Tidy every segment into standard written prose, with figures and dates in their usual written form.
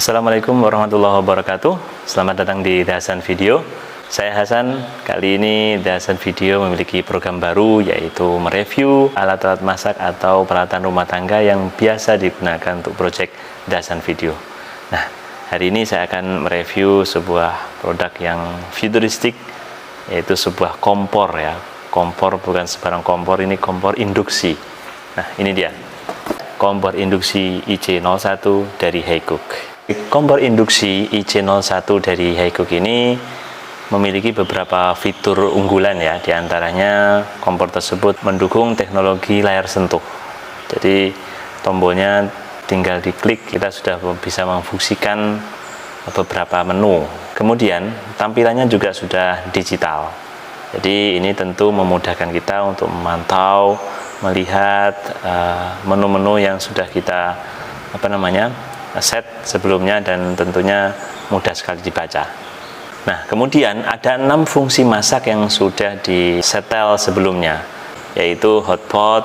Assalamualaikum warahmatullahi wabarakatuh. Selamat datang di The Hasan Video. Saya Hasan. Kali ini The Hasan Video memiliki program baru, yaitu mereview alat-alat masak atau peralatan rumah tangga yang biasa digunakan untuk proyek The Hasan Video. Nah, hari ini saya akan mereview sebuah produk yang futuristik, yaitu sebuah kompor ya. Kompor bukan sebarang kompor, ini kompor induksi. Nah, ini dia. Kompor induksi IC01 dari Haecook. Kompor induksi IC01 dari Haecook ini memiliki beberapa fitur unggulan ya. Di antaranya kompor tersebut mendukung teknologi layar sentuh. Jadi tombolnya tinggal diklik, kita sudah bisa memfungsikan beberapa menu. Kemudian tampilannya juga sudah digital. Jadi ini tentu memudahkan kita untuk memantau, melihat menu-menu yang sudah kita set sebelumnya, dan tentunya mudah sekali dibaca. Nah, kemudian ada 6 fungsi masak yang sudah disetel sebelumnya, yaitu hotpot,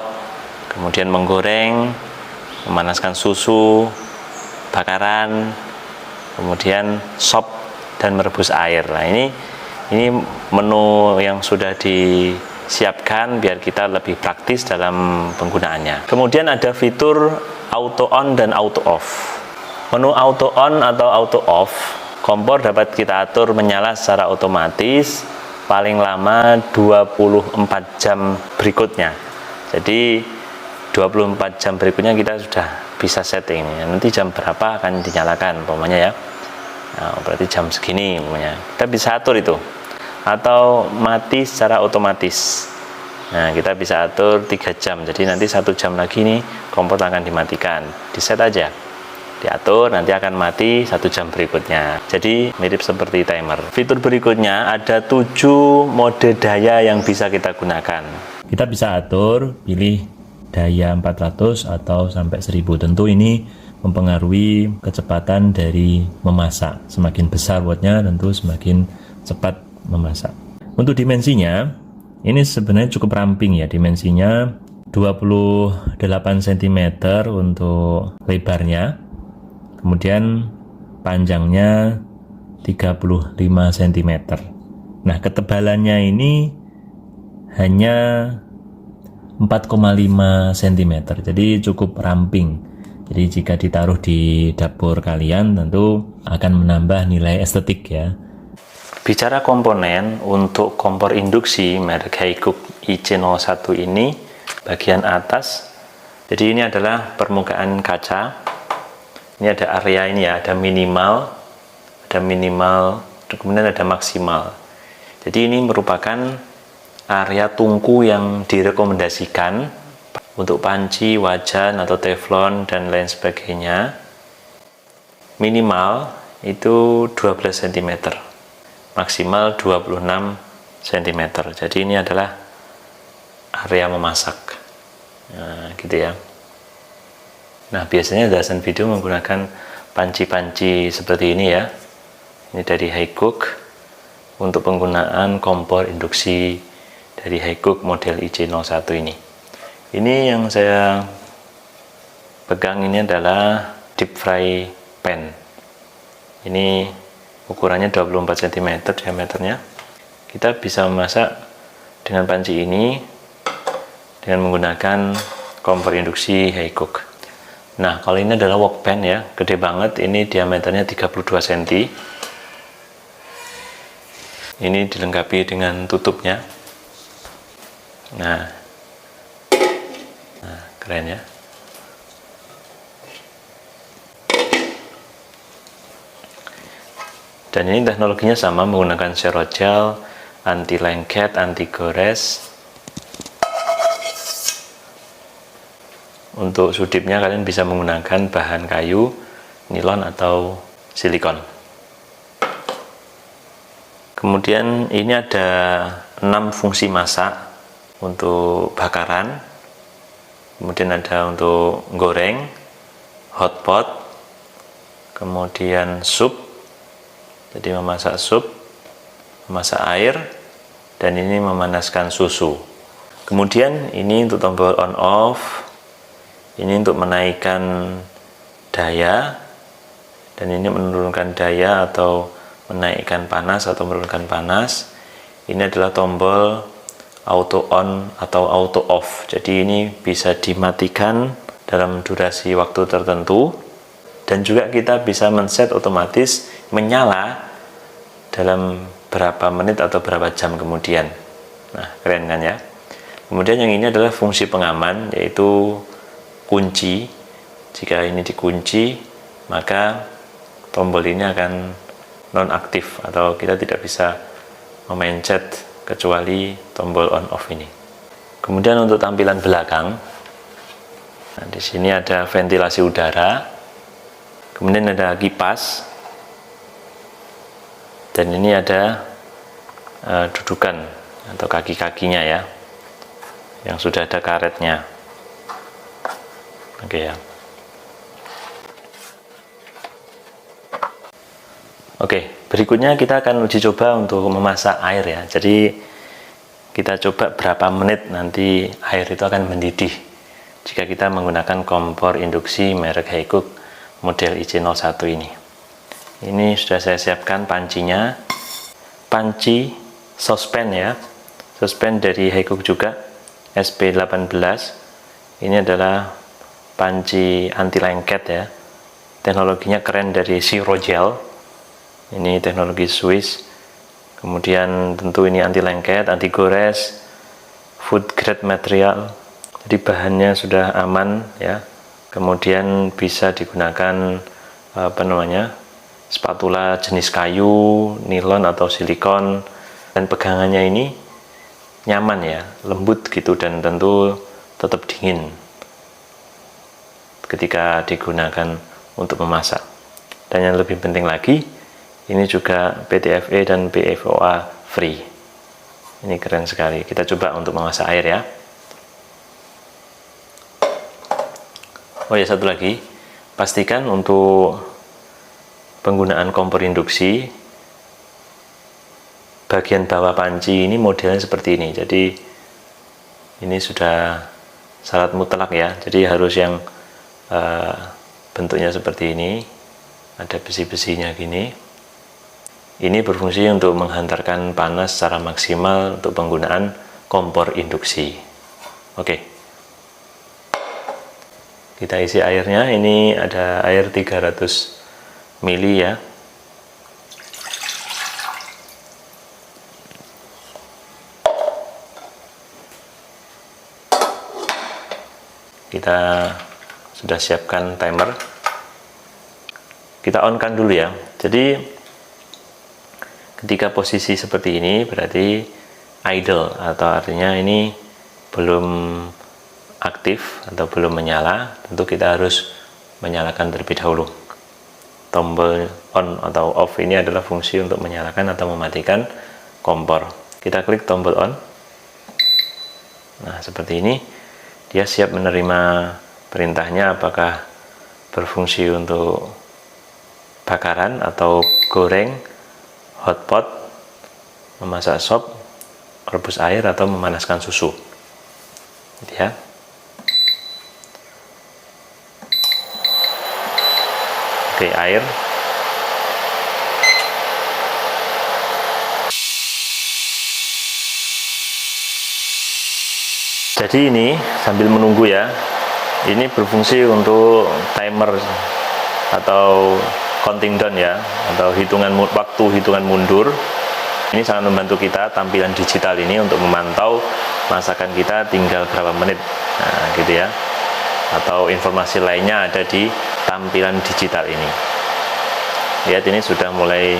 kemudian menggoreng, memanaskan susu, bakaran, kemudian sop, dan merebus air. Nah, ini menu yang sudah disiapkan biar kita lebih praktis dalam penggunaannya. Kemudian ada fitur auto on dan auto off. Menu auto on atau auto off, kompor dapat kita atur menyala secara otomatis paling lama 24 jam berikutnya. Jadi 24 jam berikutnya kita sudah bisa setting. Nanti jam berapa akan dinyalakan umpamanya ya. Nah, berarti jam segini umpamanya. Kita bisa atur itu. Atau mati secara otomatis. Nah, kita bisa atur 3 jam. Jadi nanti 1 jam lagi nih kompor akan dimatikan. Diset aja. Diatur, nanti akan mati 1 jam berikutnya. Jadi mirip seperti timer. Fitur berikutnya ada 7 mode daya yang bisa kita gunakan. Kita bisa atur pilih daya 400 atau sampai 1000. Tentu ini mempengaruhi kecepatan dari memasak. Semakin besar wattnya tentu semakin cepat memasak. Untuk dimensinya ini sebenarnya cukup ramping ya. Dimensinya 28 cm untuk lebarnya. Kemudian panjangnya 35 cm. Nah, ketebalannya ini hanya 4,5 cm. Jadi cukup ramping. Jadi jika ditaruh di dapur kalian tentu akan menambah nilai estetik ya. Bicara komponen untuk kompor induksi merek Haecook IC01 ini, bagian atas, jadi ini adalah permukaan kaca. Ini ada area ini ya, ada minimal, kemudian ada maksimal. Jadi ini merupakan area tungku yang direkomendasikan untuk panci, wajan, atau teflon, dan lain sebagainya. Minimal itu 12 cm, maksimal 26 cm. Jadi ini adalah area memasak. Nah, gitu ya. Nah, biasanya The Hasan Video menggunakan panci-panci seperti ini ya. Ini dari Haecook untuk penggunaan kompor induksi dari Haecook model IC01 ini. Ini yang saya pegang ini adalah deep fry pan. Ini ukurannya 24 cm diameternya. Kita bisa memasak dengan panci ini dengan menggunakan kompor induksi Haecook. Nah, kalau ini adalah wok pan ya, gede banget. Ini diameternya 32 cm. Ini dilengkapi dengan tutupnya. Nah, keren ya. Dan ini teknologinya sama, menggunakan serogel, anti lengket, anti gores. Untuk sudipnya kalian bisa menggunakan bahan kayu, nilon, atau silikon. Kemudian ini ada 6 fungsi masak untuk bakaran. Kemudian ada untuk goreng, hotpot, kemudian sup, jadi memasak sup, memasak air, dan ini memanaskan susu. Kemudian ini untuk tombol on off. Ini untuk menaikkan daya, dan ini menurunkan daya atau menaikkan panas atau menurunkan panas. Ini adalah tombol auto on atau auto off, jadi ini bisa dimatikan dalam durasi waktu tertentu, dan juga kita bisa men-set otomatis menyala dalam berapa menit atau berapa jam kemudian. Nah, keren kan ya. Kemudian yang ini adalah fungsi pengaman, yaitu kunci. Jika ini dikunci, maka tombol ini akan non-aktif atau kita tidak bisa memencet kecuali tombol on off ini. Kemudian untuk tampilan belakang, nah, di sini ada ventilasi udara, kemudian ada kipas, dan ini ada dudukan atau kaki-kakinya ya, yang sudah ada karetnya. Oke ya. Oke, berikutnya kita akan uji coba untuk memasak air ya. Jadi kita coba berapa menit nanti air itu akan mendidih jika kita menggunakan kompor induksi merek Haecook model IC01 ini. Ini sudah saya siapkan pancinya, panci sospen ya, sospen dari Haecook juga, SP18. Ini adalah panci anti lengket ya, teknologinya keren dari Sirogel. Ini teknologi Swiss. Kemudian tentu ini anti lengket, anti gores, food grade material. Jadi bahannya sudah aman ya. Kemudian bisa digunakan spatula jenis kayu, nilon atau silikon, dan pegangannya ini nyaman ya, lembut gitu, dan tentu tetap dingin ketika digunakan untuk memasak. Dan yang lebih penting lagi, ini juga PTFE dan PFOA free. Ini keren sekali. Kita coba untuk memasak air ya. Oh ya, satu lagi, pastikan untuk penggunaan kompor induksi, bagian bawah panci ini modelnya seperti ini. Jadi ini sudah syarat mutlak ya. Jadi harus yang bentuknya seperti ini, ada besi-besinya gini. Ini berfungsi untuk menghantarkan panas secara maksimal untuk penggunaan kompor induksi. Oke, kita isi airnya. Ini ada air 300 ml ya. Kita sudah siapkan timer. Kita on kan dulu ya. Jadi ketika posisi seperti ini berarti idle, atau artinya ini belum aktif atau belum menyala. Tentu kita harus menyalakan terlebih dahulu. Tombol on atau off ini adalah fungsi untuk menyalakan atau mematikan kompor. Kita klik tombol on. Nah, seperti ini. Dia siap menerima perintahnya, apakah berfungsi untuk bakaran atau goreng, hotpot, memasak sop, rebus air, atau memanaskan susu ya. Oke, air. Jadi ini sambil menunggu ya, ini berfungsi untuk timer atau counting down ya, atau waktu hitungan mundur. Ini sangat membantu kita, tampilan digital ini, untuk memantau masakan kita tinggal berapa menit, nah gitu ya. Atau informasi lainnya ada di tampilan digital ini. Lihat, ini sudah mulai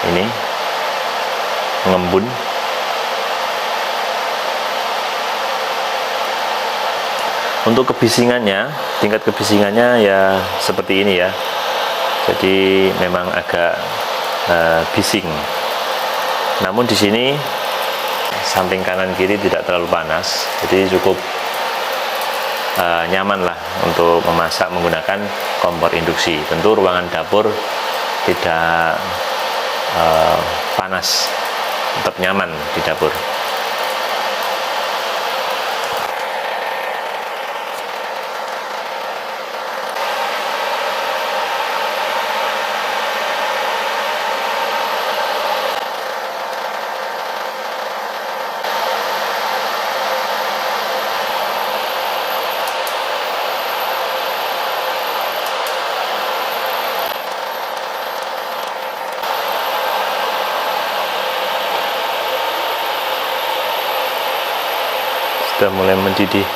ini mengembun. Untuk kebisingannya, tingkat kebisingannya ya seperti ini ya. Jadi memang agak bising. Namun di sini samping kanan kiri tidak terlalu panas, jadi cukup nyaman lah untuk memasak menggunakan kompor induksi. Tentu ruangan dapur tidak panas, tetap nyaman di dapur. sudah mulai mendidih.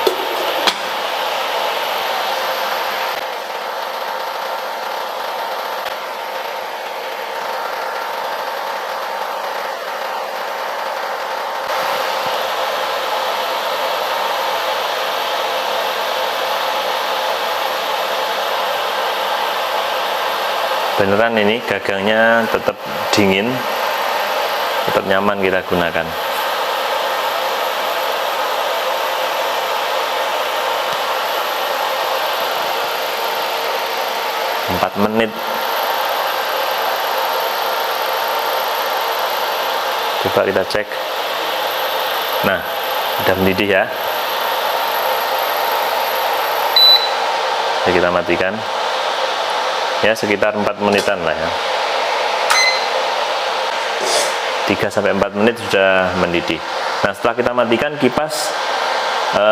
Beneran ini gagangnya tetap dingin, tetap nyaman kita gunakan. Empat menit. Coba kita cek. Nah, udah mendidih ya. Jadi kita matikan. Ya, sekitar 4 menitan lah ya. 3-4 menit sudah mendidih. Nah, setelah kita matikan, kipas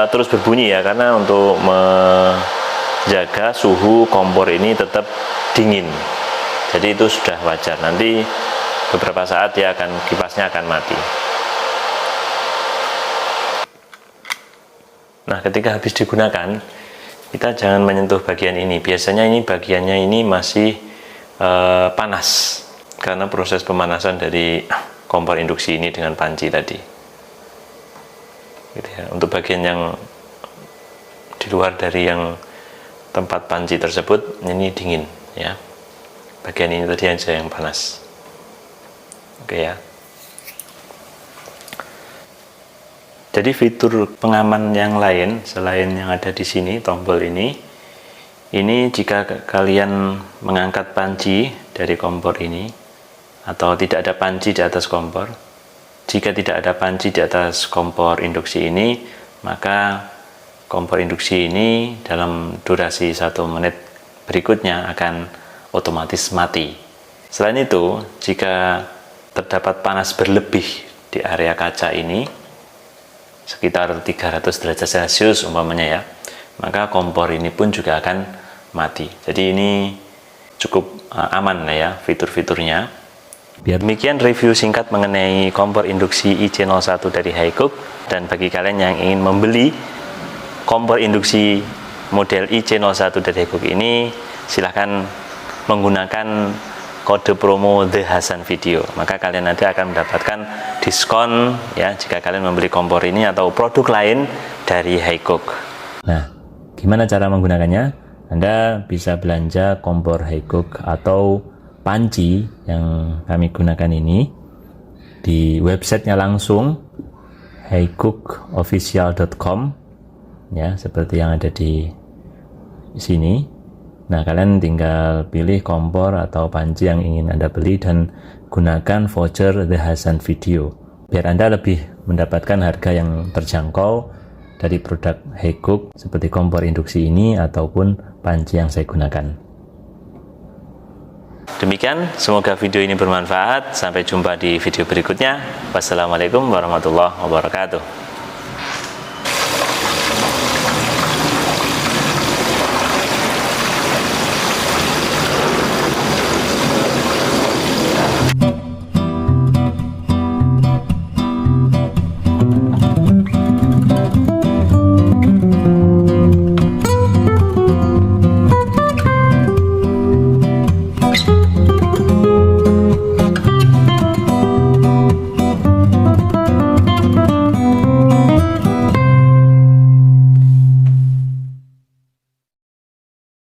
terus berbunyi ya, karena untuk menjaga suhu kompor ini tetap dingin. Jadi itu sudah wajar. Nanti beberapa saat kipasnya akan mati. Nah, ketika habis digunakan, kita jangan menyentuh bagian ini. Biasanya ini bagiannya ini masih panas karena proses pemanasan dari kompor induksi ini dengan panci tadi. Gitu ya. Untuk bagian yang di luar dari yang tempat panci tersebut ini dingin ya. Bagian ini tadi aja yang panas. Oke ya. Jadi fitur pengaman yang lain selain yang ada di sini, tombol ini jika kalian mengangkat panci dari kompor ini atau tidak ada panci di atas kompor, jika tidak ada panci di atas kompor induksi ini, maka kompor induksi ini dalam durasi 1 menit berikutnya akan otomatis mati. Selain itu, jika terdapat panas berlebih di area kaca ini, sekitar 300 derajat Celcius umpamanya ya, maka kompor ini pun juga akan mati. Jadi ini cukup aman lah ya fitur-fiturnya. Biar demikian review singkat mengenai kompor induksi IC01 dari Haikuk. Dan bagi kalian yang ingin membeli kompor induksi model IC01 dari Haikuk ini, silahkan menggunakan kode promo The Hasan Video, maka kalian nanti akan mendapatkan diskon ya jika kalian membeli kompor ini atau produk lain dari Haikuk. Nah, gimana cara menggunakannya? Anda bisa belanja kompor Haikuk atau panci yang kami gunakan ini di websitenya langsung haikukofficial.com ya, seperti yang ada di sini. Nah, kalian tinggal pilih kompor atau panci yang ingin Anda beli dan gunakan voucher The Hasan Video biar Anda lebih mendapatkan harga yang terjangkau dari produk Haikuk seperti kompor induksi ini ataupun panci yang saya gunakan. Demikian, semoga video ini bermanfaat. Sampai jumpa di video berikutnya. Wassalamualaikum warahmatullahi wabarakatuh.